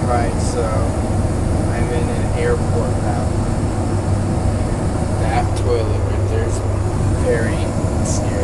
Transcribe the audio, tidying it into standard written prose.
Right, so I'm in an airport now. That toilet right there is very scary.